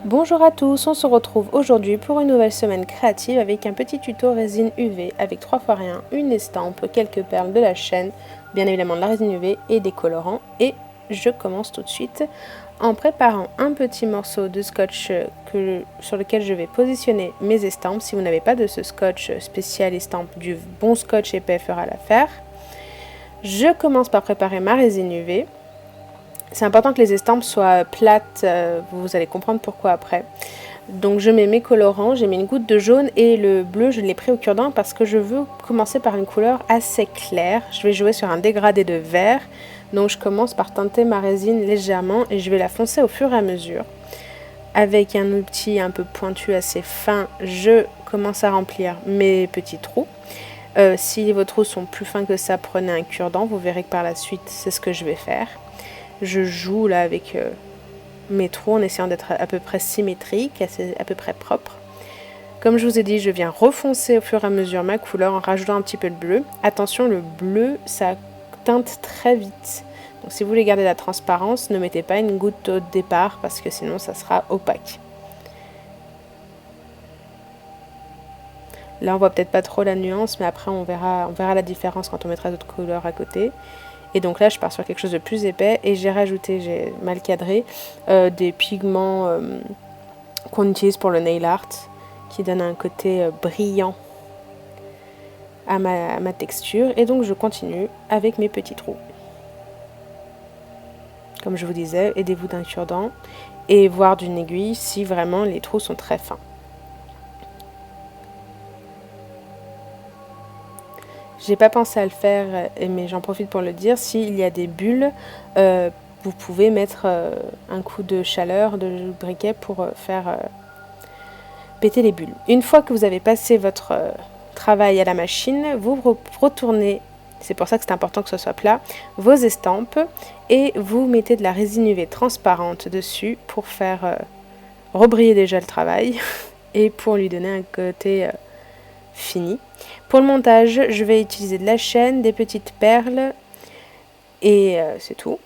Bonjour à tous, on se retrouve aujourd'hui pour une nouvelle semaine créative avec un petit tuto résine UV avec 3x1, une estampe, quelques perles de la chaîne, bien évidemment de la résine UV et des colorants. Et je commence tout de suite en préparant un petit morceau de scotch sur lequel je vais positionner mes estampes. Si vous n'avez pas de ce scotch spécial estampe, du bon scotch épais fera l'affaire. Je commence par préparer ma résine UV. C'est important que les estampes soient plates, vous allez comprendre pourquoi après. Donc je mets mes colorants, j'ai mis une goutte de jaune et le bleu je l'ai pris au cure-dent parce que je veux commencer par une couleur assez claire. Je vais jouer sur un dégradé de vert, donc je commence par teinter ma résine légèrement et je vais la foncer au fur et à mesure. Avec un outil un peu pointu assez fin, je commence à remplir mes petits trous. Si vos trous sont plus fins que ça, prenez un cure-dent, vous verrez que par la suite c'est ce que je vais faire. Je joue là avec mes trous en essayant d'être à peu près symétrique, à peu près propre. Comme je vous ai dit, je viens refoncer au fur et à mesure ma couleur en rajoutant un petit peu de bleu. Attention, le bleu, ça teinte très vite. Donc si vous voulez garder la transparence, ne mettez pas une goutte au départ parce que sinon ça sera opaque. Là, on voit peut-être pas trop la nuance, mais après on verra la différence quand on mettra d'autres couleurs à côté. Et donc là, je pars sur quelque chose de plus épais et j'ai rajouté, j'ai mal cadré, des pigments qu'on utilise pour le nail art qui donnent un côté brillant à ma texture. Et donc je continue avec mes petits trous. Comme je vous disais, aidez-vous d'un cure-dent et voire d'une aiguille si vraiment les trous sont très fins. J'ai pas pensé à le faire, mais j'en profite pour le dire. S'il y a des bulles, vous pouvez mettre un coup de chaleur de briquet pour faire péter les bulles. Une fois que vous avez passé votre travail à la machine, vous retournez, c'est pour ça que c'est important que ce soit plat, vos estampes et vous mettez de la résine UV transparente dessus pour faire rebriller déjà le travail et pour lui donner un côté fini. Pour le montage, je vais utiliser de la chaîne, des petites perles et c'est tout.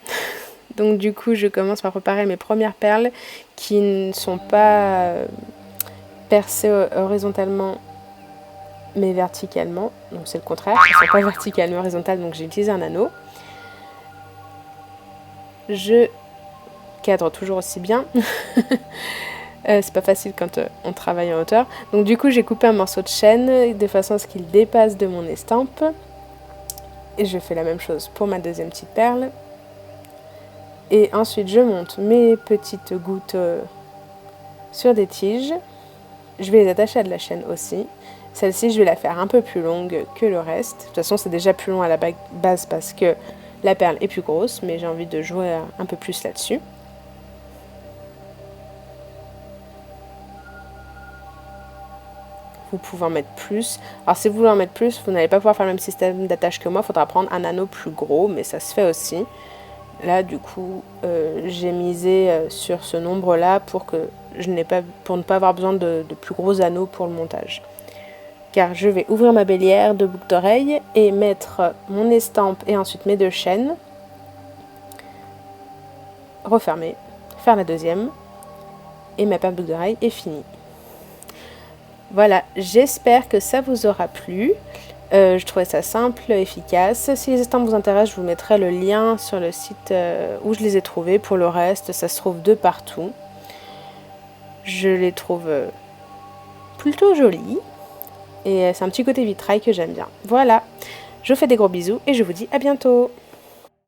Donc du coup, je commence par préparer mes premières perles qui ne sont pas percées horizontalement mais verticalement. Donc c'est le contraire, elles ne sont pas verticales mais horizontales, donc j'ai utilisé un anneau. Je cadre toujours aussi bien. C'est pas facile quand on travaille en hauteur. Donc du coup j'ai coupé un morceau de chaîne de façon à ce qu'il dépasse de mon estampe. Et je fais la même chose pour ma deuxième petite perle. Et ensuite je monte mes petites gouttes sur des tiges. Je vais les attacher à de la chaîne aussi. Celle-ci je vais la faire un peu plus longue que le reste. De toute façon c'est déjà plus long à la base parce que la perle est plus grosse, mais j'ai envie de jouer un peu plus là-dessus. Vous pouvez en mettre plus. Alors si vous voulez en mettre plus, vous n'allez pas pouvoir faire le même système d'attache que moi, il faudra prendre un anneau plus gros, mais ça se fait aussi. Là du coup, j'ai misé sur ce nombre-là pour ne pas avoir besoin de plus gros anneaux pour le montage. Car je vais ouvrir ma bélière de boucles d'oreilles et mettre mon estampe et ensuite mes deux chaînes. Refermer, faire la deuxième et ma paire de boucles d'oreilles est finie. Voilà, j'espère que ça vous aura plu. Je trouvais ça simple, efficace. Si les estampes vous intéressent, je vous mettrai le lien sur le site où je les ai trouvées. Pour le reste, ça se trouve de partout. Je les trouve plutôt jolies. Et c'est un petit côté vitrail que j'aime bien. Voilà, je vous fais des gros bisous et je vous dis à bientôt.